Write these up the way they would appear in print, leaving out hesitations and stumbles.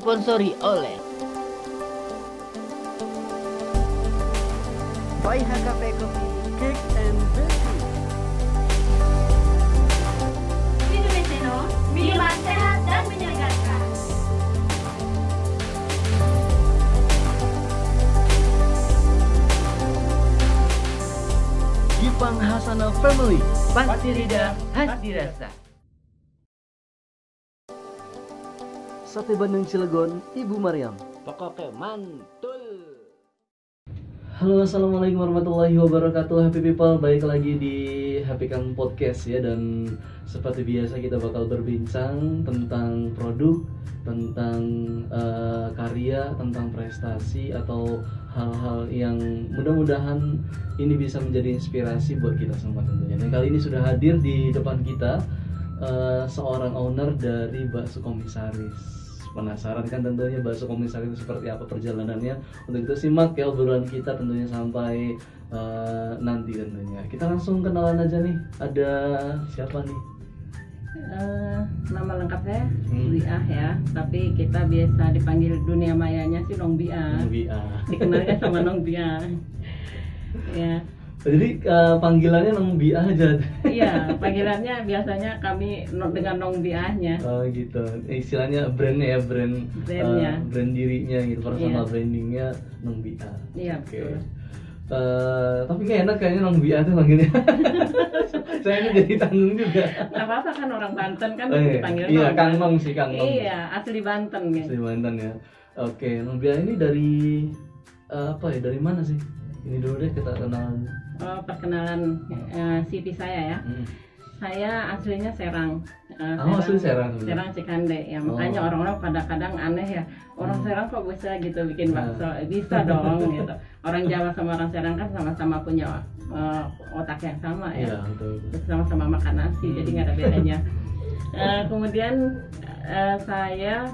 disponsori oleh Faiha Cafe Coffee Cake and Bakery. Indonesia minuman sehat dan menyegarkan. Gipang Hasana Family. Pasti Lidah, Pasti Rasa. Sate Bandeng Cilegon, Ibu Maryam. Pokoknya mantul. Halo, assalamualaikum warahmatullahi wabarakatuh. Happy people, balik lagi di Happy Kang Podcast ya. Dan seperti biasa kita bakal berbincang tentang produk, tentang karya, tentang prestasi atau hal-hal yang mudah-mudahan ini bisa menjadi inspirasi buat kita semua tentunya. Dan kali ini sudah hadir di depan kita seorang owner dari Bakso Komisaris. Penasaran kan tentunya Bakso Komisaris itu seperti apa perjalanannya? Untuk itu simak ya obrolan kita tentunya sampai nanti tentunya. Kita langsung kenalan aja nih. Ada siapa nih? Nama lengkap saya Biah ya, tapi kita biasa dipanggil dunia mayanya sih Nong Biah. Dikenalnya sama Nong Biah. Ya. Jadi panggilannya Nong Biah aja. Iya, panggilannya biasanya kami dengan Nong Biahnya. Oh gitu. Istilahnya brandnya ya, Brandnya. Brand dirinya gitu, personal Iya. brandingnya Nong Biah. Iya, Oke. betul. Tapi kayak enak kayaknya Nong Biah tuh manggilnya. Saya ini jadi tanggung juga. Nggak apa-apa kan orang Banten kan Oh, iya. dipanggil Iya, Nong. Kang Nong sih, Kang Nong. Iya, asli Banten ya. Asli Banten ya. Oke, Nong Biah ini dari apa ya? Dari mana sih? Ini dulu deh kita kenalan. Perkenalan CV saya ya. Saya aslinya Serang. Asli Serang. Serang Cikande ya, makanya Oh. orang-orang pada kadang aneh ya, orang Serang kok bisa gitu bikin Nah. bakso. Bisa dong gitu. Orang Jawa sama orang Serang kan sama-sama punya otak yang sama ya, Iya, betul. terus sama-sama makan nasi, jadi nggak ada bedanya. Kemudian saya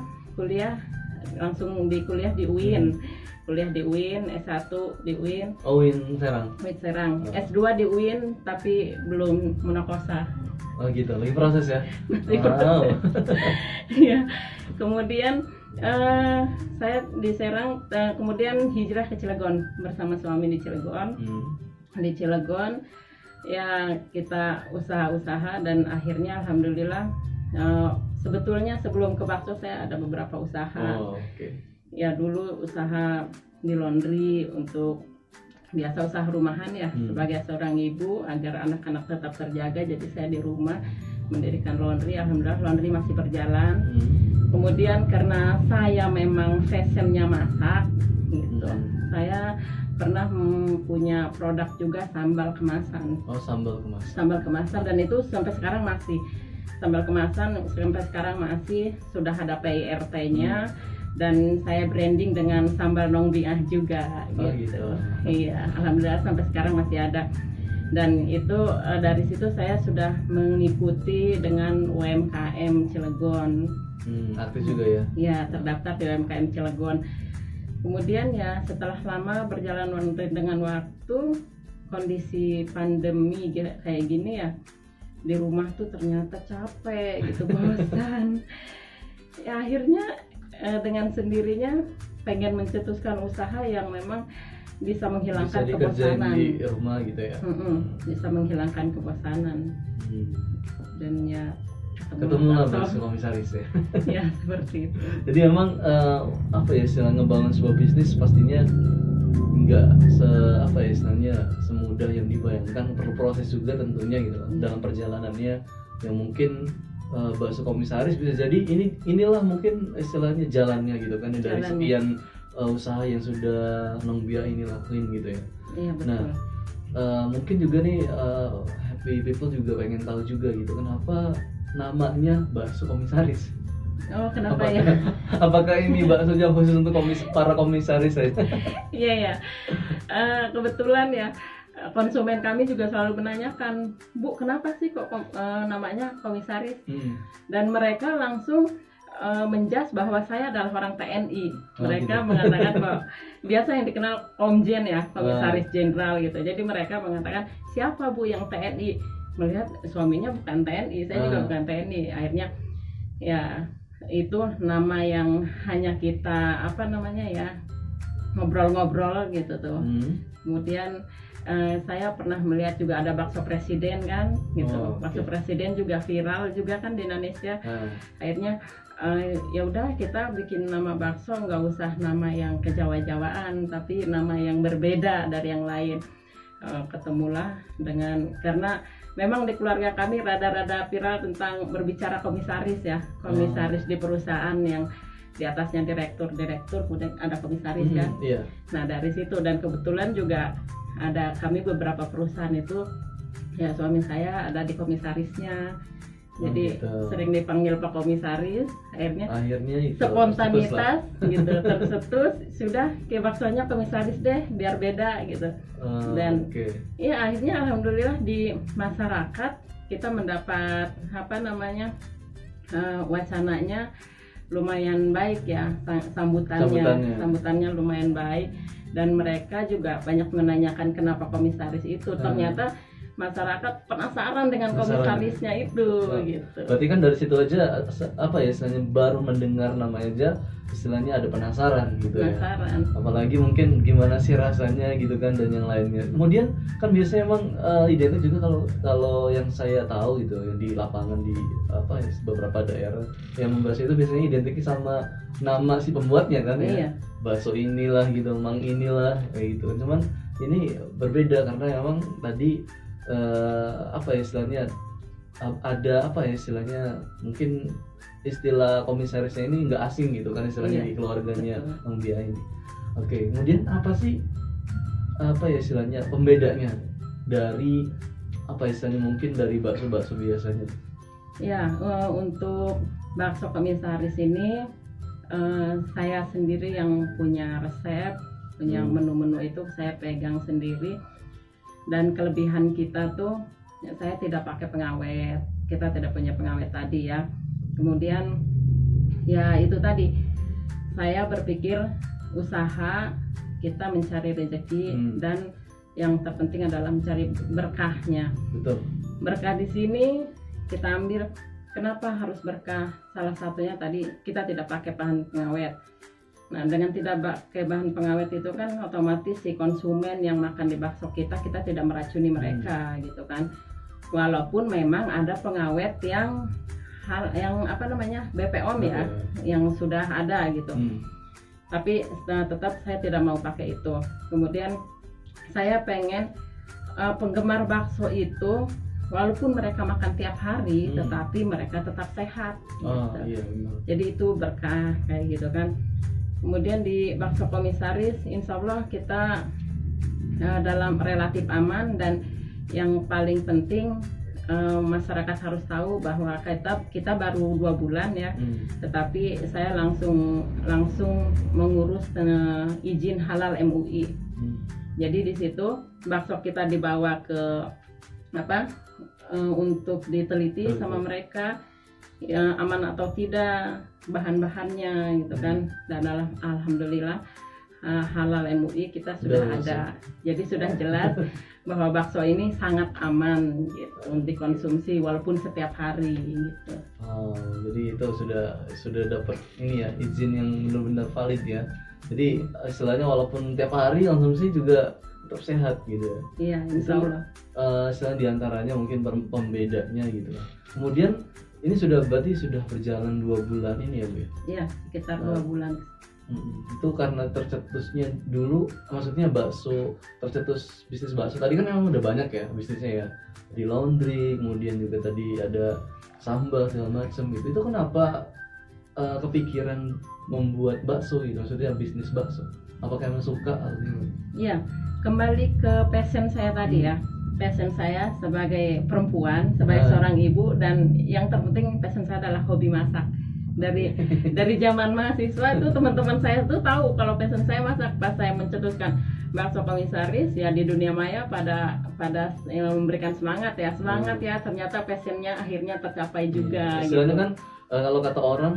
langsung kuliah di UIN. Kuliah di UIN, S1 di UIN, Win Serang. UIN Serang, Oh. S2 di UIN tapi belum monokosa. Oh gitu, lagi proses ya. Masih Wow. Iya. Kemudian saya di Serang, kemudian hijrah ke Cilegon bersama suami di Cilegon. Di Cilegon ya kita usaha-usaha dan akhirnya alhamdulillah sebetulnya sebelum ke bakso saya ada beberapa usaha. Oh, oke. Ya dulu usaha di laundry untuk biasa usaha rumahan ya, sebagai seorang ibu agar anak-anak tetap terjaga, jadi saya di rumah mendirikan laundry. Alhamdulillah laundry masih berjalan. Kemudian karena saya memang fashionnya masak gitu, saya pernah punya produk juga sambal kemasan. Oh, sambal kemasan. Sambal kemasan, dan itu sampai sekarang masih sambal kemasan, sampai sekarang masih sudah ada PIRT-nya. Dan saya branding dengan sambal Nong Biah juga gitu. Iya, alhamdulillah sampai sekarang masih ada. Dan itu dari situ saya sudah mengikuti dengan UMKM Cilegon. Aktif juga ya. Ya, terdaftar di UMKM Cilegon. Kemudian ya setelah lama berjalan dengan waktu, kondisi pandemi kayak gini ya, di rumah tuh ternyata capek gitu, bosan. Ya akhirnya dengan sendirinya pengen mencetuskan usaha yang memang bisa menghilangkan Bisa dikerjain kebosanan di rumah gitu ya. bisa menghilangkan kebosanan. Dan ya Ketemu lah Bakso Komisaris ya. ya seperti itu. Jadi emang apa ya, istilah ngebangun sebuah bisnis pastinya nggak istilahnya semudah yang dibayangkan, perlu proses juga tentunya gitu kan. Dalam perjalanannya yang mungkin Bakso Komisaris bisa jadi inilah mungkin istilahnya jalannya gitu kan ya, dari sekian usaha yang sudah Nong Biah ini lakuin gitu ya. Iya betul. Nah mungkin juga nih happy people juga pengen tahu juga gitu, kenapa namanya Bakso Komisaris? Oh kenapa ya? Apakah ini baksonya khusus untuk para komisaris saja? Iya ya. Kebetulan ya konsumen kami juga selalu menanyakan, Bu kenapa sih kok namanya komisaris? Dan mereka langsung menjas bahwa saya adalah orang TNI. Mereka gitu. mengatakan bahwa biasa yang dikenal Komjen ya, komisaris jenderal gitu. Jadi mereka mengatakan, siapa Bu yang TNI? Melihat suaminya bukan TNI, saya juga bukan TNI. Akhirnya ya itu nama yang hanya kita ngobrol-ngobrol gitu tuh. Kemudian saya pernah melihat juga ada bakso presiden kan gitu. Bakso presiden juga viral juga kan di Indonesia. Akhirnya ya udah kita bikin nama bakso, nggak usah nama yang kejawa-jawaan tapi nama yang berbeda dari yang lain. Ketemulah dengan, karena memang di keluarga kami rada-rada viral tentang berbicara komisaris ya, komisaris di perusahaan yang di atasnya direktur, kemudian ada komisaris kan. Nah dari situ, dan kebetulan juga ada kami beberapa perusahaan itu ya suami saya ada di komisarisnya, jadi sering dipanggil Pak Komisaris. Akhirnya itu spontanitas gitu tercetus, sudah kayak baksonya komisaris deh biar beda gitu. Dan ya akhirnya alhamdulillah di masyarakat kita mendapat wacananya lumayan baik ya, sambutannya lumayan baik, dan mereka juga banyak menanyakan kenapa komisaris itu. Ternyata masyarakat penasaran dengan komisarisnya itu gitu. Berarti kan dari situ aja istilahnya baru mendengar namanya aja istilahnya ada penasaran gitu ya. Apalagi mungkin gimana sih rasanya gitu kan, dan yang lainnya. Kemudian kan biasanya emang identik juga kalau yang saya tahu gitu ya, di lapangan di beberapa daerah yang membahas itu biasanya identik sama nama si pembuatnya kan ya. Bakso inilah gitu, mang inilah kayak gitu. Cuman ini berbeda karena emang tadi istilahnya ada istilahnya mungkin istilah komisarisnya ini nggak asing gitu kan istilahnya di keluarganya Mang Bia ini. Kemudian apa sih istilahnya pembedanya dari istilahnya mungkin dari bakso-bakso biasanya? Ya, untuk bakso komisaris ini saya sendiri yang punya resep, punya menu-menu itu saya pegang sendiri. Dan kelebihan kita tuh saya tidak pakai pengawet, kita tidak punya pengawet tadi ya. Kemudian ya itu tadi, saya berpikir usaha kita mencari rezeki dan yang terpenting adalah mencari berkahnya. Betul. Berkah di sini kita ambil, kenapa harus berkah? Salah satunya tadi kita tidak pakai bahan pengawet. Nah, dengan tidak pakai bahan pengawet itu kan otomatis si konsumen yang makan di bakso kita tidak meracuni mereka gitu kan. Walaupun memang ada pengawet yang BPOM ya, yang sudah ada gitu. Tapi tetap saya tidak mau pakai itu. Kemudian saya pengen penggemar bakso itu walaupun mereka makan tiap hari tetapi mereka tetap sehat gitu. Jadi itu berkah kayak gitu kan. Kemudian di bakso komisaris insya Allah kita dalam relatif aman, dan yang paling penting masyarakat harus tahu bahwa kita baru 2 bulan ya, tetapi saya langsung mengurus izin halal MUI. Jadi di situ bakso kita dibawa ke untuk diteliti sama mereka ya, aman atau tidak bahan-bahannya gitu kan. Dan alhamdulillah halal MUI kita sudah ada. Jadi sudah jelas bahwa bakso ini sangat aman gitu dikonsumsi walaupun setiap hari gitu. Jadi itu sudah dapat ini ya, izin yang benar-benar valid ya. Jadi istilahnya walaupun tiap hari konsumsi juga tetap sehat gitu. Iya, insya Allah. Istilahnya diantaranya mungkin pembedanya gitu. Kemudian ini berarti sudah berjalan 2 bulan ini ya Bu? Iya, sekitar 2 bulan. Itu karena tercetusnya dulu, maksudnya tercetus bisnis bakso tadi kan memang udah banyak ya bisnisnya ya, di laundry, kemudian juga tadi ada sambal segala macam gitu. Itu kenapa kepikiran membuat bakso gitu, maksudnya bisnis bakso? Apakah emang suka atau gimana? Iya, kembali ke passion saya tadi ya. Passion saya sebagai perempuan, sebagai seorang ibu, dan yang terpenting passion saya adalah hobi masak. Dari zaman mahasiswa itu teman-teman saya tuh tahu kalau passion saya masak. Pas saya mencetuskan bakso komisaris ya, di dunia maya pada memberikan semangat ya, ternyata passionnya akhirnya tercapai juga. Istilahnya gitu kan kalau kata orang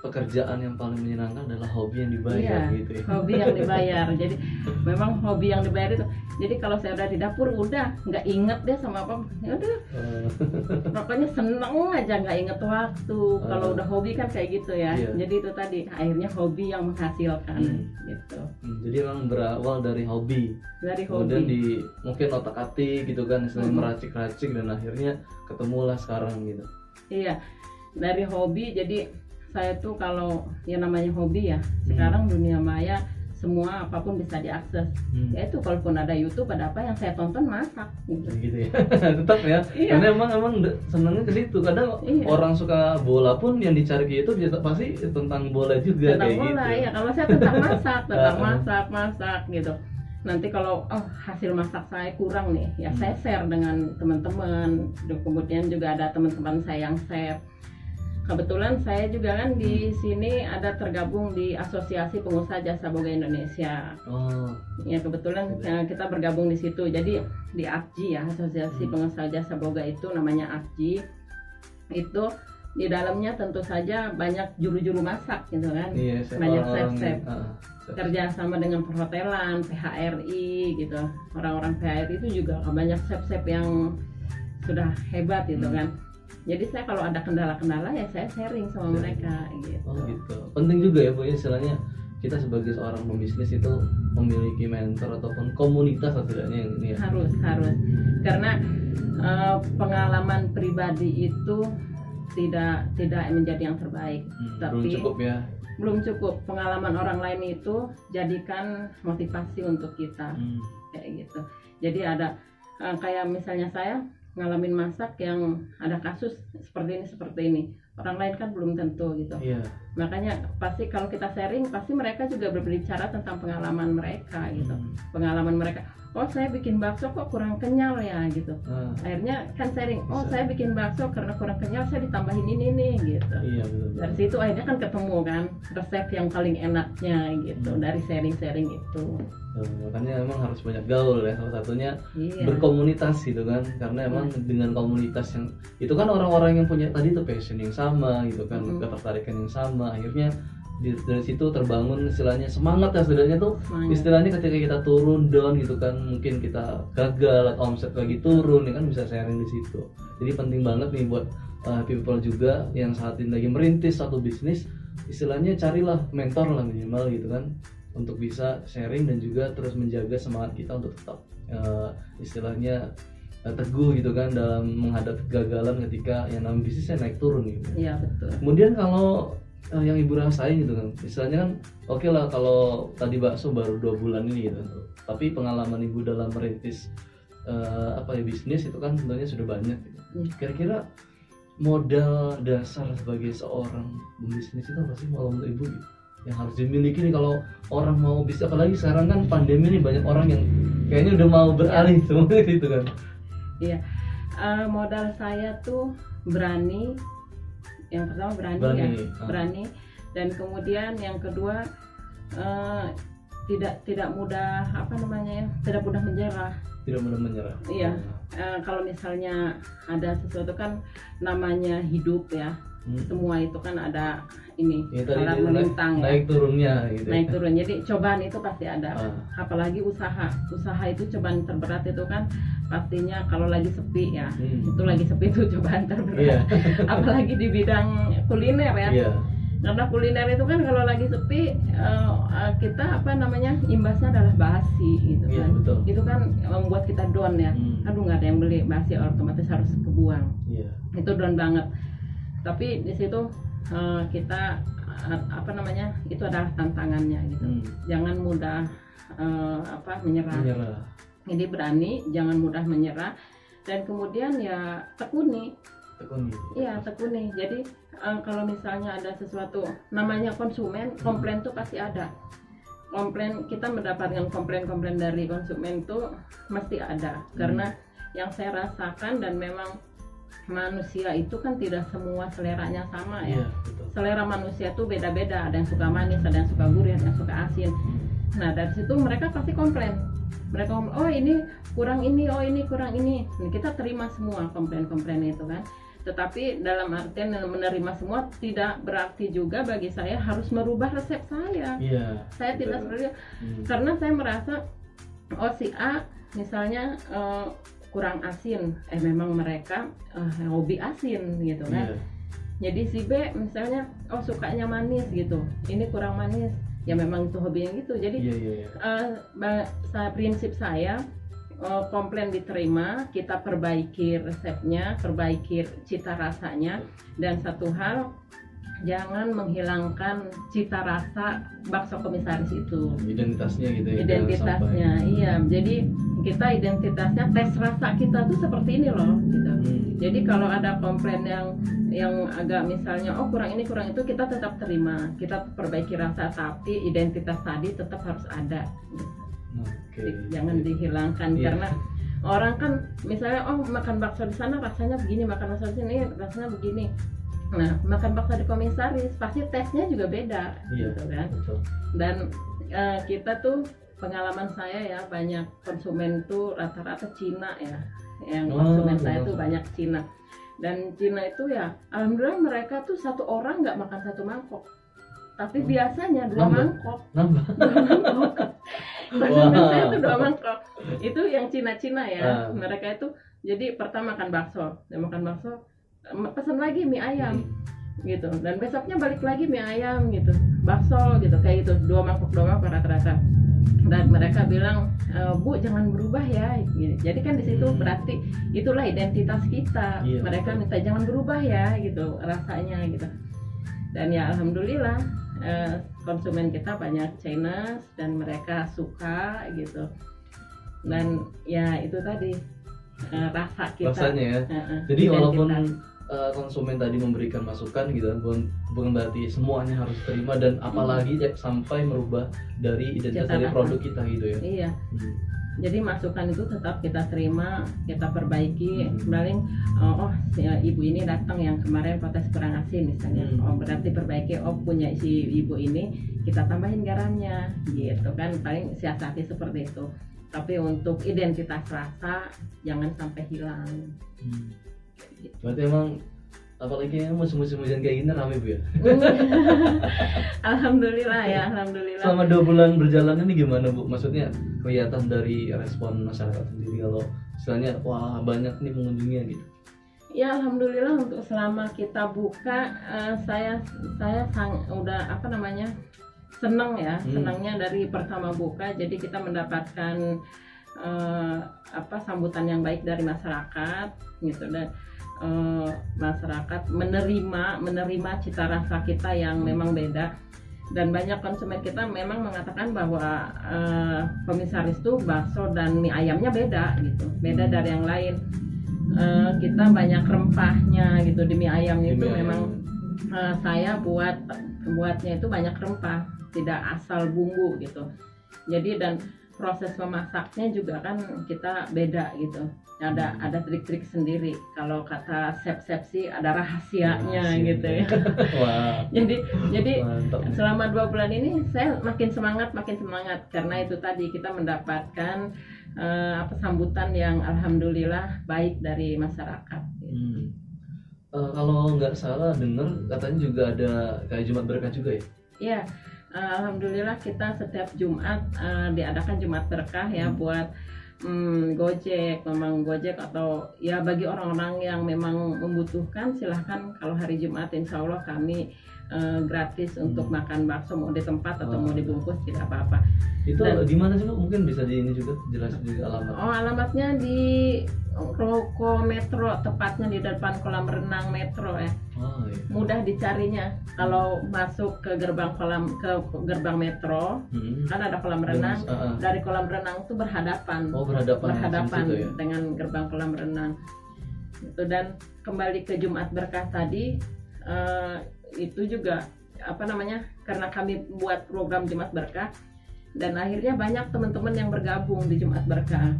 pekerjaan yang paling menyenangkan adalah hobi yang dibayar Iya, gitu ya. hobi yang dibayar. Jadi memang hobi yang dibayar itu. Jadi kalau saya udah di dapur udah nggak inget deh sama apa. Ya udah, pokoknya seneng aja nggak inget waktu. Kalau udah hobi kan kayak gitu ya. Iya. Jadi itu tadi akhirnya hobi yang menghasilkan gitu. Jadi emang berawal dari hobi. Dari Kemudian hobi. mungkin otak-atik gitu kan, istilahnya meracik-racik dan akhirnya ketemulah sekarang gitu. Iya, dari hobi. Jadi saya tuh kalau yang namanya hobi ya, sekarang dunia maya semua apapun bisa diakses. Ya itu kalaupun ada YouTube, ada apa yang saya tonton masak gitu. Gitu ya. Tetap ya. Iya. Karena emang senangnya ke situ. Kadang Iya. orang suka bola pun yang dicari ke YouTube pasti tentang bola juga Tentang kayak bola gitu. ya. Kalau saya tentang masak gitu. Nanti kalau hasil masak saya kurang nih, ya saya share dengan teman-teman. Kemudian juga ada teman-teman saya yang share. Kebetulan saya juga kan di sini ada tergabung di Asosiasi Pengusaha Jasa Boga Indonesia. Oh, Ya kebetulan kita bergabung di situ. Jadi di AKJI ya, Asosiasi Pengusaha Jasa Boga itu namanya AKJI. Itu di dalamnya tentu saja banyak juru-juru masak gitu kan. iya, Banyak orang-orang chef-chef. chef. Kerja sama dengan perhotelan, PHRI gitu. Orang-orang PHRI itu juga banyak chef-chef yang sudah hebat gitu kan. Jadi saya kalau ada kendala-kendala ya saya sharing sama mereka gitu. Oh gitu. Penting juga ya Bu, istilahnya kita sebagai seorang pembisnis itu memiliki mentor ataupun komunitas setidaknya yang ini ya. Harus karena pengalaman pribadi itu tidak menjadi yang terbaik. Belum Tapi cukup ya. belum cukup. Pengalaman orang lain itu jadikan motivasi untuk kita kayak gitu. Jadi ada kayak misalnya saya ngalamin masak yang ada kasus seperti ini. Orang lain kan belum tentu gitu. Iya. Makanya pasti kalau kita sharing pasti mereka juga berbicara tentang pengalaman mereka gitu. Pengalaman mereka. Oh saya bikin bakso kok kurang kenyal ya gitu. Akhirnya kan sharing. Oh saya bikin bakso karena kurang kenyal saya ditambahin ini nih gitu. Iya betul. Dari situ akhirnya kan ketemu kan resep yang paling enaknya gitu dari sharing-sharing itu. Makanya emang harus banyak gaul ya, salah satunya Iya. berkomunitas gitu kan, karena emang dengan komunitas yang itu kan orang-orang yang punya tadi tuh passion yang sama gitu kan, ketertarikan yang sama, akhirnya dari situ terbangun istilahnya semangat ya, setidaknya tuh istilahnya ketika kita turun down gitu kan, mungkin kita gagal, omset lagi turun ya kan, bisa sharing di situ. Jadi penting banget nih buat people juga yang saat ini lagi merintis satu bisnis, istilahnya carilah mentor lah minimal gitu kan, untuk bisa sharing dan juga terus menjaga semangat kita untuk tetap istilahnya teguh gitu kan dalam menghadapi kegagalan ketika yang namanya bisnisnya naik turun gitu. Iya betul. Kemudian kalau yang ibu rasain gitu kan, istilahnya kan oke lah kalau tadi bakso baru 2 bulan ini gitu, tapi pengalaman ibu dalam merintis bisnis itu kan tentunya sudah banyak gitu. Kira-kira modal dasar sebagai seorang pembisnis itu apa sih kalau menurut ibu gitu, yang harus dimiliki nih kalau orang mau bisa, apalagi sekarang kan pandemi nih banyak orang yang kayaknya udah mau beralih semuanya gitu kan. Iya, modal saya tuh berani. Yang pertama berani. Dan kemudian yang kedua tidak mudah tidak mudah menyerah. Tidak mudah menyerah. Iya, kalau misalnya ada sesuatu kan namanya hidup ya. Semua itu kan ada ini ya, melintang naik turunnya gitu. Naik turun. Jadi cobaan itu pasti ada. Apalagi usaha itu cobaan terberat itu kan pastinya kalau lagi sepi ya. Itu lagi sepi itu cobaan terberat. Apalagi di bidang kuliner ya. Karena kuliner itu kan kalau lagi sepi kita imbasnya adalah basi gitu kan. Betul. Itu kan membuat kita down ya. Aduh nggak ada yang beli, basi otomatis harus kebuang. Itu down banget. Tapi di situ kita itu adalah tantangannya gitu. Jangan mudah menyerah. Jadi berani, jangan mudah menyerah, dan kemudian ya tekuni. Iya, tekuni. Jadi kalau misalnya ada sesuatu namanya konsumen, komplain tuh pasti ada. Komplain, kita mendapatkan komplain dari konsumen tuh mesti ada. Karena yang saya rasakan, dan memang manusia itu kan tidak semua seleranya sama ya. Selera manusia tuh beda-beda, ada yang suka manis, ada yang suka gurih, ada yang suka asin. Nah dari situ mereka pasti komplain. Mereka ngomong, oh ini kurang ini, oh ini kurang ini. Nah, kita terima semua komplain-komplain itu kan. Tetapi dalam artian menerima semua tidak berarti juga bagi saya harus merubah resep saya. Iya. Saya tidak betul. seperti itu. Karena saya merasa si A misalnya kurang asin, memang mereka hobi asin gitu kan. Iya. Jadi si B misalnya sukanya manis gitu, ini kurang manis, ya memang itu hobinya gitu. Jadi prinsip saya, komplain diterima, kita perbaiki resepnya, perbaiki cita rasanya, dan satu hal, jangan menghilangkan cita rasa bakso komisaris itu. Identitasnya gitu ya. Identitasnya, iya. Jadi kita identitasnya, tes rasa kita tuh seperti ini loh gitu. Jadi kalau ada komplain yang agak misalnya kurang ini kurang itu, kita tetap terima, kita perbaiki rasa, tapi identitas tadi tetap harus ada. Jangan dihilangkan. Karena orang kan misalnya makan bakso di sana rasanya begini, makan bakso di sini rasanya begini. Nah, makan bakso di komisaris pasti tesnya juga beda, gitu kan. Betul. Dan kita tuh, pengalaman saya ya, banyak konsumen tuh rata-rata Cina ya, yang konsumen saya tuh banyak Cina. Dan Cina itu ya, alhamdulillah mereka tuh satu orang nggak makan satu mangkok, tapi biasanya 2 mangkok. Konsumen saya tuh 2 mangkok. Itu yang Cina-Cina ya. Mereka itu jadi pertama makan bakso, pesan lagi mie ayam gitu, dan besoknya balik lagi mie ayam gitu, bakso gitu, kayak gitu, 2 mangkok rata-rata. Dan mereka bilang, Bu jangan berubah ya gitu. Jadi kan di situ berarti itulah identitas kita. Mereka minta jangan berubah ya gitu rasanya gitu. Dan ya alhamdulillah konsumen kita banyak Chinese dan mereka suka gitu. Dan ya itu tadi rasa kita. Rasanya ya. Jadi walaupun konsumen tadi memberikan masukan gitu, bukan berarti semuanya harus terima, dan apalagi sampai merubah dari identitas dari produk kita gitu ya. Iya. Jadi masukan itu tetap kita terima, kita perbaiki. Paling ibu ini datang yang kemarin protes kurang asin misalnya, berarti perbaiki, punya si ibu ini kita tambahin garamnya gitu kan, paling siasati seperti itu. Tapi untuk identitas rasa jangan sampai hilang. Berarti emang apalagi musim-musim hujan kayak gini rame Bu ya? Alhamdulillah ya, alhamdulillah. Selama 2 bulan berjalan ini gimana Bu? Maksudnya kelihatan dari respon masyarakat sendiri kalau istilahnya wah banyak nih pengunjungnya gitu. Ya alhamdulillah, untuk selama kita buka saya udah senang ya, senangnya dari pertama buka. Jadi kita mendapatkan sambutan yang baik dari masyarakat gitu, dan masyarakat menerima cita rasa kita yang memang beda. Dan banyak konsumen kita memang mengatakan bahwa komisaris tuh bakso dan mie ayamnya beda gitu, beda dari yang lain. Kita banyak rempahnya gitu di mie ayam itu, memang saya buatnya itu banyak rempah, tidak asal bumbu gitu. Jadi dan proses memasaknya juga kan kita beda gitu. Ada trik-trik sendiri. Kalau kata chef sih ada rahasianya gitu ya. Wah. Jadi mantap. Selama 2 bulan ini saya makin semangat karena itu tadi kita mendapatkan sambutan yang alhamdulillah baik dari masyarakat. Kalau nggak salah dengar katanya juga ada kayak Jumat Berkah juga ya? Iya. Alhamdulillah kita setiap Jumat diadakan Jumat Berkah ya, buat Gojek, memang Gojek atau ya bagi orang-orang yang memang membutuhkan, silahkan. Kalau hari Jumat insya Allah kami gratis untuk makan bakso, mau di tempat atau mau dibungkus tidak apa-apa. Itu gimana sih Bu? Mungkin bisa di ini juga jelasin juga alamat. Alamatnya di Roko Metro, tepatnya di depan kolam renang Metro ya. Iya. Mudah dicarinya. Kalau masuk ke gerbang Metro, kan ada kolam renang. Dari kolam renang itu berhadapan. Berhadapan ya? dengan gerbang kolam renang. Itu. Dan kembali ke Jumat Berkah tadi, itu juga karena kami buat program Jumat Berkah, dan akhirnya banyak teman-teman yang bergabung di Jumat Berkah.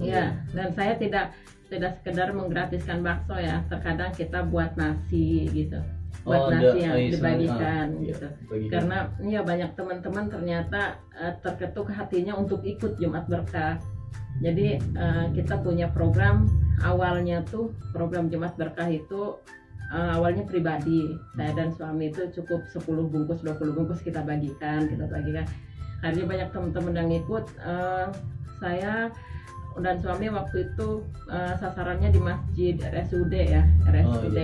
Ya, dan saya tidak sekedar menggratiskan bakso ya, terkadang kita buat nasi gitu, nasi yang dibagikan gitu. Karena ya banyak teman-teman ternyata terketuk hatinya untuk ikut Jumat Berkah. Jadi kita punya program awalnya tuh program Jumat Berkah itu awalnya pribadi. Saya dan suami itu cukup 10 bungkus, 20 bungkus kita bagikan. Akhirnya banyak teman-teman yang ikut. Saya dan suami waktu itu sasarannya di masjid RSUD ya, RSUD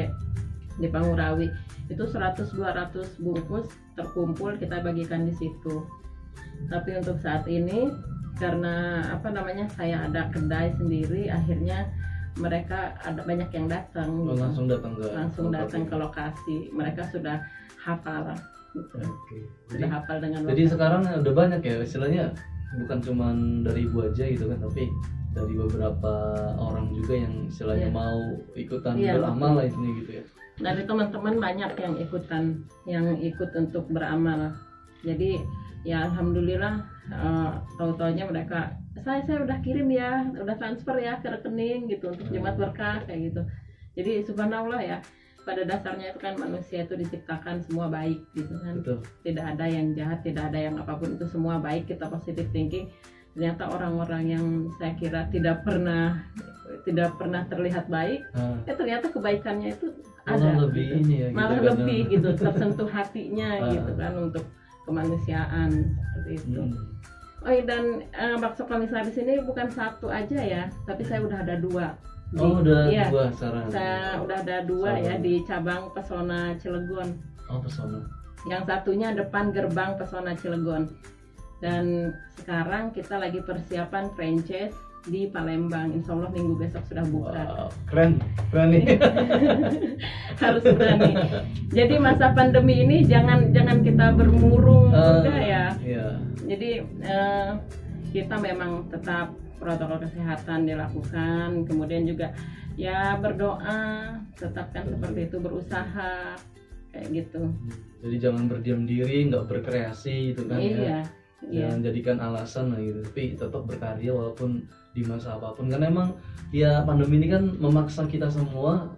di Pangurawi. Itu 100-200 bungkus terkumpul kita bagikan di situ. Tapi untuk saat ini karena saya ada kedai sendiri, akhirnya mereka ada banyak yang datang. Langsung datang ke lokasi. Mereka sudah hafal. Sudah hafal dengan lokasi. Jadi sekarang udah banyak ya istilahnya, bukan cuma dari ibu aja gitu kan, tapi dari beberapa orang juga yang istilahnya mau ikutan beramal lah intinya gitu ya. Dari teman-teman banyak yang ikutan, yang ikut untuk beramal. Jadi ya alhamdulillah, tahu-taunya mereka saya udah kirim ya, udah transfer ya ke rekening gitu untuk Jumat Berkah kayak gitu. Jadi subhanallah ya, pada dasarnya itu kan manusia itu diciptakan semua baik gitu kan. Betul. Tidak ada yang jahat, tidak ada yang apapun, itu semua baik. Kita positive thinking. Ternyata orang-orang yang saya kira tidak pernah terlihat baik, ternyata kebaikannya itu ada. Malah lebih gitu. Malah lebih gitu, tersentuh hatinya gitu kan, untuk kemanusiaan seperti itu. Dan bakso komisaris ini bukan satu aja ya, tapi saya udah ada 2. Dua sekarang. Saya udah ada 2 ya di cabang Pesona Cilegon. Pesona. Yang satunya depan gerbang Pesona Cilegon. Dan sekarang kita lagi persiapan franchise di Palembang. Insya Allah minggu besok sudah buka. Wow, keren nih. Harus berani. Jadi masa pandemi ini jangan kita bermurung juga ya. Iya. Jadi kita memang tetap protokol kesehatan dilakukan, kemudian juga ya berdoa, tetapkan seperti itu, berusaha kayak gitu. Jadi jangan berdiam diri, nggak berkreasi gitu kan. Jangan jadikan alasan lah gitu, tapi tetap berkarya walaupun di masa apapun. Karena emang ya pandemi ini kan memaksa kita semua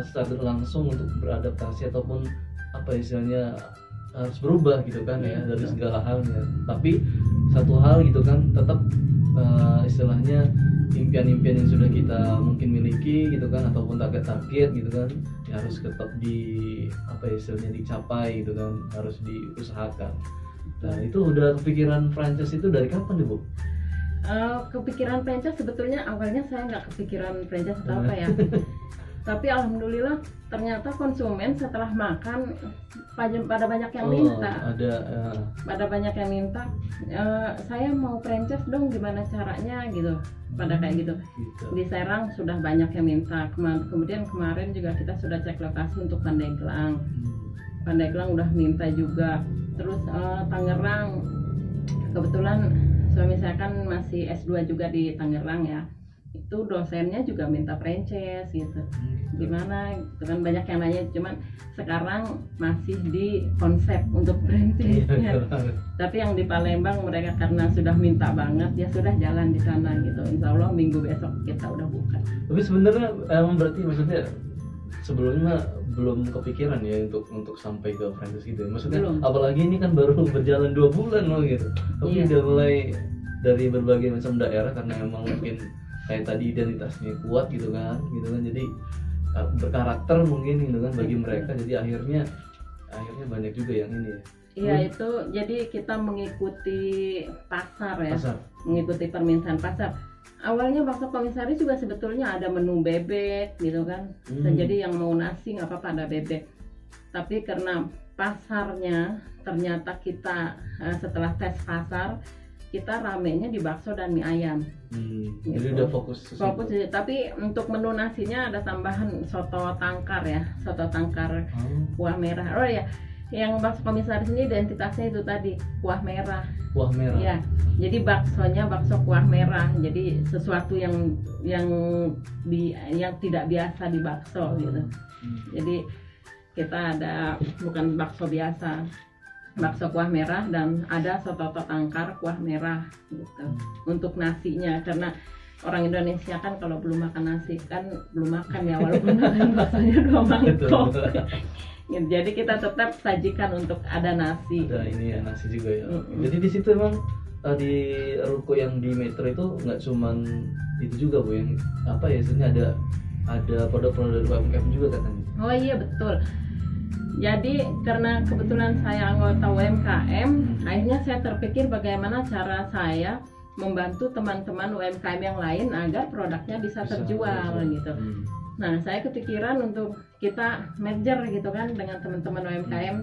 secara langsung untuk beradaptasi ataupun apa istilahnya harus berubah gitu kan ya, dari segala halnya. Tapi satu hal gitu kan, tetap istilahnya impian-impian yang sudah kita mungkin miliki gitu kan, ataupun target-target gitu kan, ya harus tetap dicapai gitu kan, harus diusahakan. Nah itu udah kepikiran franchise itu dari kapan nih Bu? Kepikiran franchise sebetulnya awalnya saya nggak kepikiran franchise atau apa ya. Tapi alhamdulillah ternyata konsumen setelah makan pada banyak yang minta. Pada banyak yang minta, saya mau franchise dong, gimana caranya gitu. Pada kayak gitu. Di Serang sudah banyak yang minta. Kemudian kemarin juga kita sudah cek lokasi untuk Pandeglang. Pandeglang udah minta juga. Terus Tangerang, kebetulan suami saya kan masih S2 juga di Tangerang ya. Itu dosennya juga minta franchise gitu. Gimana? Itu kan banyak yang nanya, cuman sekarang masih di konsep untuk franchise ya. Tapi yang di Palembang mereka karena sudah minta banget, ya sudah jalan di sana gitu. Insya Allah minggu besok kita udah buka. Tapi sebenarnya berarti maksudnya sebelumnya belum kepikiran ya untuk sampai ke franchise gitu ya. Maksudnya belum. Apalagi ini kan baru berjalan 2 bulan loh gitu. Tapi udah mulai dari berbagai macam daerah karena emang mungkin kayak tadi identitasnya kuat gitu kan. Jadi berkarakter mungkin gitu kan bagi mereka. Jadi akhirnya banyak juga yang ini ya. Iya itu jadi kita mengikuti pasar ya. Mengikuti permintaan pasar. Awalnya bakso komisaris juga sebetulnya ada menu bebek gitu kan. Jadi yang mau nasi nggak apa-apa ada bebek. Tapi karena pasarnya ternyata kita setelah tes pasar kita ramenya di bakso dan mie ayam. Gitu. Jadi udah fokus. Tapi untuk menu nasinya ada tambahan soto tangkar ya, soto tangkar kuah merah. Oh ya, yang bakso komisaris ini identitasnya itu tadi kuah merah. Kuah merah. Ya, jadi baksonya bakso kuah merah. Jadi sesuatu yang tidak biasa di bakso gitu. Jadi kita ada bukan bakso biasa, bakso kuah merah dan ada soto tangkar kuah merah gitu. Untuk nasinya karena orang Indonesia kan kalau belum makan nasi kan belum makan ya, walaupun makan baksonya 2 mangkok. Jadi kita tetap sajikan untuk ada nasi. Ada ini ya nasi juga ya. Jadi di situ emang di ruko yang di Metro itu nggak cuman itu juga Bu, yang apa ya, istilahnya ada produk-produk dari UMKM juga katanya. Oh iya betul. Jadi karena kebetulan saya anggota UMKM, akhirnya saya terpikir bagaimana cara saya membantu teman-teman UMKM yang lain agar produknya bisa terjual gitu. Nah, saya kepikiran untuk kita merger gitu kan dengan teman-teman UMKM.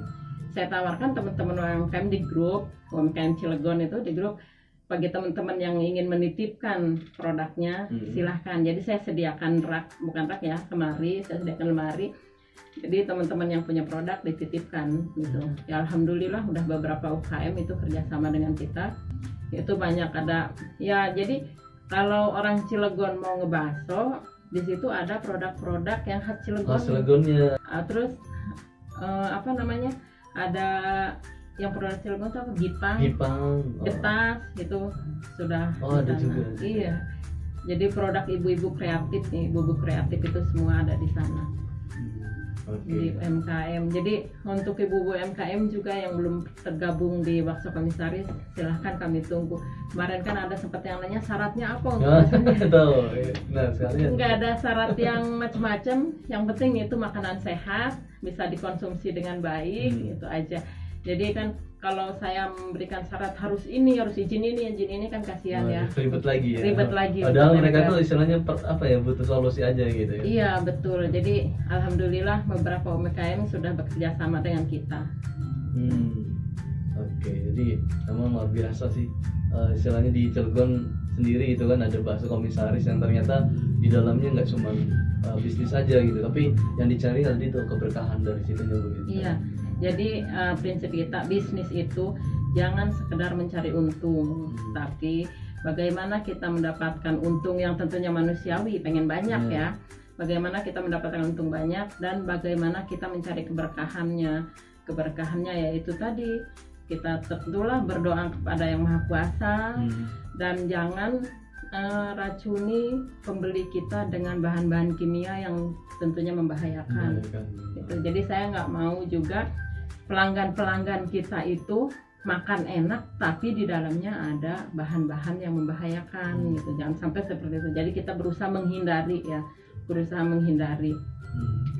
Saya tawarkan teman-teman UMKM di grup UMKM Cilegon itu, di grup bagi teman-teman yang ingin menitipkan produknya silahkan. Jadi saya sediakan bukan rak ya, lemari, saya sediakan lemari. Jadi teman-teman yang punya produk dititipkan gitu. Ya alhamdulillah udah beberapa UKM itu kerjasama dengan kita. Itu banyak ada ya, jadi kalau orang Cilegon mau ngebakso, di situ ada produk-produk yang khas Cilegon. Cilegonnya. Terus apa namanya? Ada yang produk Cilegon itu apa? Gipang, getas gitu sudah. Oh ada juga. Iya. Jadi produk ibu-ibu kreatif nih, ibu-ibu kreatif itu semua ada di sana. Di UMKM. Jadi untuk ibu-ibu UMKM juga yang belum tergabung di Bakso Komisaris, silahkan kami tunggu. Kemarin kan ada seperti yang nanya syaratnya apa untuk masuknya. Nah, sekalian. Nggak ada syarat yang macam-macam. Yang penting itu makanan sehat, bisa dikonsumsi dengan baik, itu aja. Jadi kan kalau saya memberikan syarat harus izin ini kan kasihan ya. Ribet lagi ya. Ribet lagi. Padahal mereka tuh istilahnya butuh solusi aja gitu ya. Iya betul. Jadi alhamdulillah beberapa UMKM sudah bekerja sama dengan kita. Oke, jadi emang luar biasa sih. Istilahnya di Cilegon sendiri itu kan ada bakso komisaris yang ternyata di dalamnya nggak cuma bisnis aja gitu, tapi yang dicari tadi itu keberkahan dari situ juga gitu. Iya. Jadi prinsip kita bisnis itu jangan sekedar mencari untung, tapi bagaimana kita mendapatkan untung yang tentunya manusiawi, pengen banyak ya. Bagaimana kita mendapatkan untung banyak dan bagaimana kita mencari keberkahannya. Keberkahannya yaitu tadi kita tentulah berdoa kepada Yang Maha Kuasa dan jangan racuni pembeli kita dengan bahan-bahan kimia yang tentunya membahayakan. Gitu. Jadi saya nggak mau juga pelanggan-pelanggan kita itu makan enak tapi di dalamnya ada bahan-bahan yang membahayakan gitu. Jangan sampai seperti itu. Jadi kita berusaha menghindari.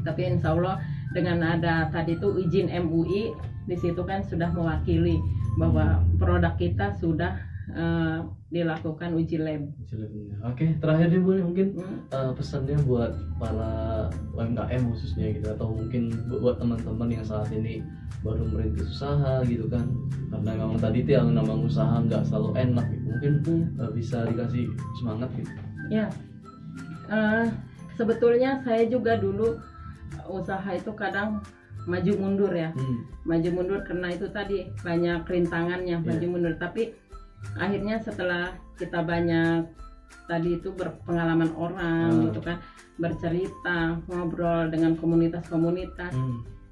Tapi insya Allah dengan ada tadi itu izin MUI, di situ kan sudah mewakili bahwa produk kita sudah dilakukan uji lab. Oke, terakhir nih Bu, mungkin pesannya buat para UMKM khususnya gitu, atau mungkin buat teman-teman yang saat ini baru merintis usaha gitu kan, karena memang tadi itu yang namanya usaha nggak selalu enak gitu, mungkin bisa dikasih semangat gitu. Ya, sebetulnya saya juga dulu usaha itu kadang maju mundur ya, maju mundur karena itu tadi banyak rintangannya, maju mundur. Tapi akhirnya setelah kita banyak tadi itu berpengalaman orang gitu kan, bercerita, ngobrol dengan komunitas-komunitas,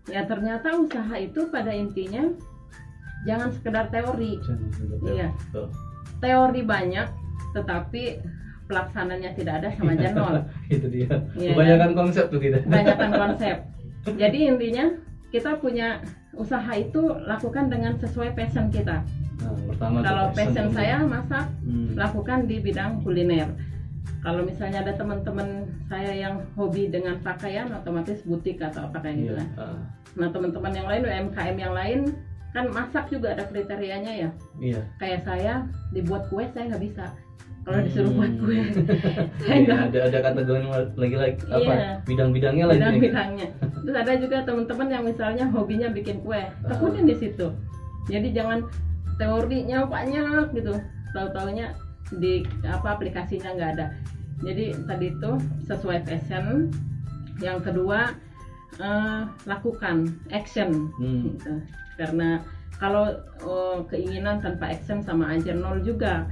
ya ternyata usaha itu pada intinya jangan sekedar teori. Iya, teori banyak tetapi pelaksananya tidak ada sama aja nol. Itu dia. Ya, kebanyakan konsep tuh kita. Kebanyakan konsep. Jadi intinya kita punya usaha itu lakukan dengan sesuai passion kita. Nah, pertama kalau passion saya masak, lakukan di bidang kuliner. Kalau misalnya ada teman-teman saya yang hobi dengan pakaian, otomatis butik atau apa kayak gitu. Nah teman-teman yang lain, UMKM yang lain kan masak juga ada kriterianya ya. Iya. Kayak saya dibuat kue saya nggak bisa. Kalau disuruh buat kue, saya nggak. Ada kategori lagi apa? Bidang-bidangnya lagi. Bidang-bidangnya. Terus ada juga teman-teman yang misalnya hobinya bikin kue, tekunin di situ. Jadi jangan teorinya banyak gitu, tahu-taunya di aplikasinya nggak ada. Jadi tadi itu sesuai passion. Yang kedua lakukan action gitu. Karena kalau keinginan tanpa action sama aja nol juga.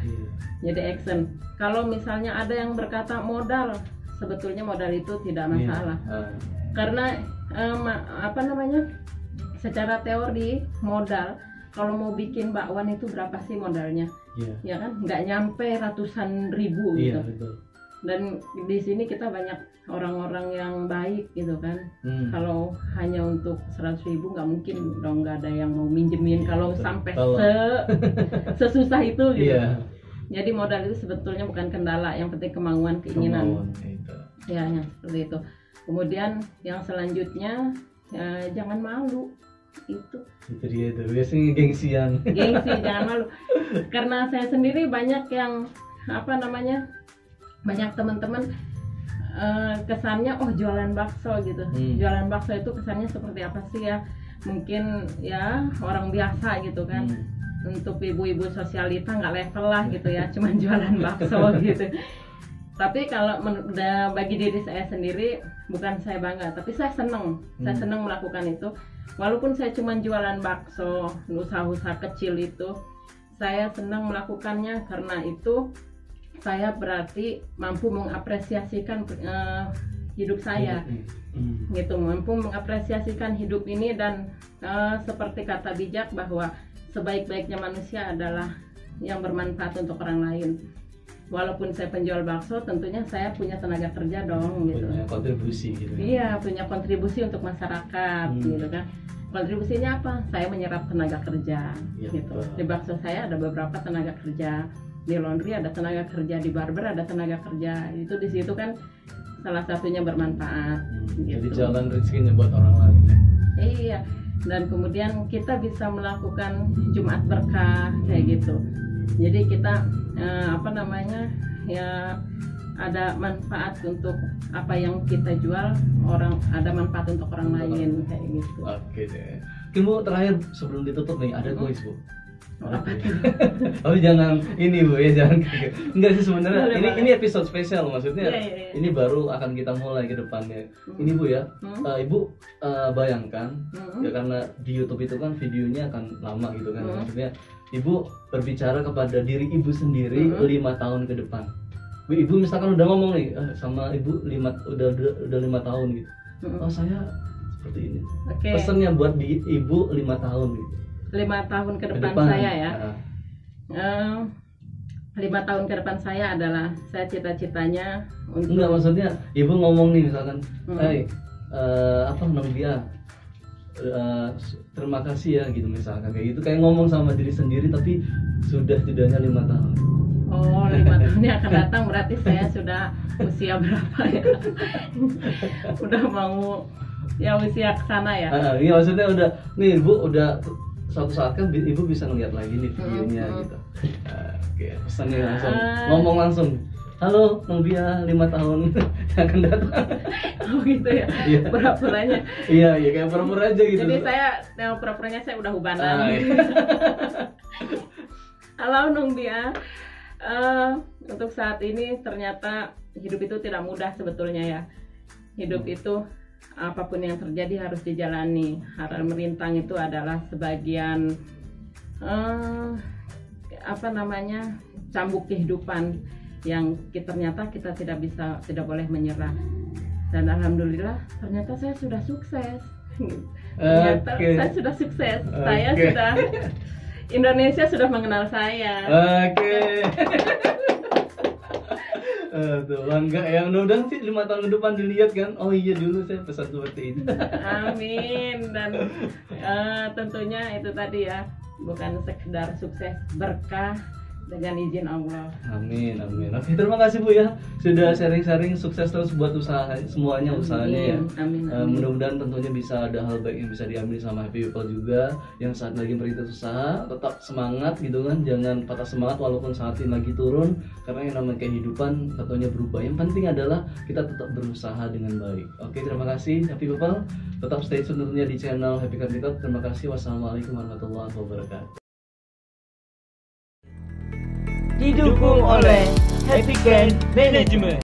Jadi action. Kalau misalnya ada yang berkata modal, sebetulnya modal itu tidak masalah. Karena apa namanya? Secara teori modal, kalau mau bikin bakwan itu berapa sih modalnya? Ya kan, nggak nyampe ratusan ribu gitu. Betul. Dan di sini kita banyak orang-orang yang baik gitu kan. Kalau hanya untuk 100.000 nggak mungkin dong, nggak ada yang mau minjemin kalau sampai sesusah itu gitu. Iya. Jadi modal itu sebetulnya bukan kendala, yang penting kemauan, keinginan. Itu. Ya, yang seperti itu. Kemudian yang selanjutnya jangan malu. Itu dia tuh biasanya gengsian. Gengsi, jangan malu. Karena saya sendiri banyak yang banyak teman-teman kesannya jualan bakso gitu. Jualan bakso itu kesannya seperti apa sih ya? Mungkin ya orang biasa gitu kan. Untuk ibu-ibu sosialita nggak level lah gitu ya, cuman jualan bakso gitu. Tapi kalau bagi diri saya sendiri, bukan saya bangga, tapi saya senang. Saya senang melakukan itu. Walaupun saya cuma jualan bakso, usaha-usaha kecil itu, saya senang melakukannya karena itu saya berarti mampu mengapresiasikan hidup saya, gitu, mampu mengapresiasikan hidup ini. Dan seperti kata bijak bahwa sebaik-baiknya manusia adalah yang bermanfaat untuk orang lain. Walaupun saya penjual bakso, tentunya saya punya tenaga kerja dong, gitu. Punya kontribusi gitu. Iya, punya kontribusi untuk masyarakat, gitu kan. Kontribusinya apa? Saya menyerap tenaga kerja, gitu. Di bakso saya ada beberapa tenaga kerja, di laundry ada tenaga kerja, di barber ada tenaga kerja. Itu di situ kan salah satunya bermanfaat. Gitu. Jadi jalan rezekinya buat orang lain. Iya. Dan kemudian kita bisa melakukan Jumat berkah kayak gitu. Jadi kita ada manfaat untuk apa yang kita jual, ada manfaat untuk orang lain kayak gitu. Oke deh. Mungkin Bu, terakhir sebelum ditutup nih, ada kuis Bu. Apa tuh? Tapi jangan ini Bu ya, jangan enggak sih sebenarnya. Ini episode spesial maksudnya. Iya. Ini baru akan kita mulai ke depannya. Ini Bu ya, Ibu bayangkan ya, karena di YouTube itu kan videonya akan lama gitu kan. Maksudnya Ibu berbicara kepada diri Ibu sendiri 5 tahun ke depan. Ibu misalkan udah ngomong nih sama Ibu udah 5 tahun gitu. Oh saya seperti ini. Pesannya buat Ibu 5 tahun gitu. 5 tahun ke depan saya ya. 5 tahun ke depan saya adalah saya cita-citanya untuk. Enggak, maksudnya Ibu ngomong nih misalkan, dia terima kasih ya gitu misalkan kayak gitu, kayak ngomong sama diri sendiri tapi sudah jedanya 5 tahun. Oh, 5 tahun yang akan datang berarti saya sudah usia berapa ya? Udah mau ya usia kesana ya? Iya, maksudnya udah nih Ibu udah suatu saat kan Ibu bisa ngeliat lagi nih videonya gitu. Oke, pesannya langsung ngomong langsung. Halo, Nong Bia, 5 tahun yang akan datang. Oh gitu ya, pura-puranya. Iya, kayak pura-pura aja gitu. Jadi pura-puranya saya udah ubanan. Halo Nong Bia, untuk saat ini ternyata hidup itu tidak mudah sebetulnya ya. Hidup itu apapun yang terjadi harus dijalani. Hal merintang itu adalah sebagian cambuk kehidupan yang ternyata kita tidak boleh menyerah. Dan alhamdulillah ternyata saya sudah sukses. Ternyata saya sudah sukses. Saya sudah, Indonesia sudah mengenal saya. Tuh bangga ya, mudah-mudahan sih 5 tahun ke depan dilihat kan, oh iya dulu saya pesan seperti ini. Amin. Dan tentunya itu tadi ya, bukan sekedar sukses, berkah dengan izin Allah. Amin. Oke, terima kasih Bu ya, sudah sharing-sharing, sukses terus buat usahanya ya. Amin. Mudah-mudahan tentunya bisa ada hal baik yang bisa diambil sama Happy People juga yang saat lagi merintis usaha. Tetap semangat gitu kan, jangan patah semangat walaupun saat ini lagi turun, karena yang namanya kehidupan tentunya berubah. Yang penting adalah kita tetap berusaha dengan baik. Oke, terima kasih Happy People, tetap stay tune tentunya di channel Happy People. Terima kasih. Wassalamualaikum warahmatullahi wabarakatuh. Didukung oleh Happy Can Management.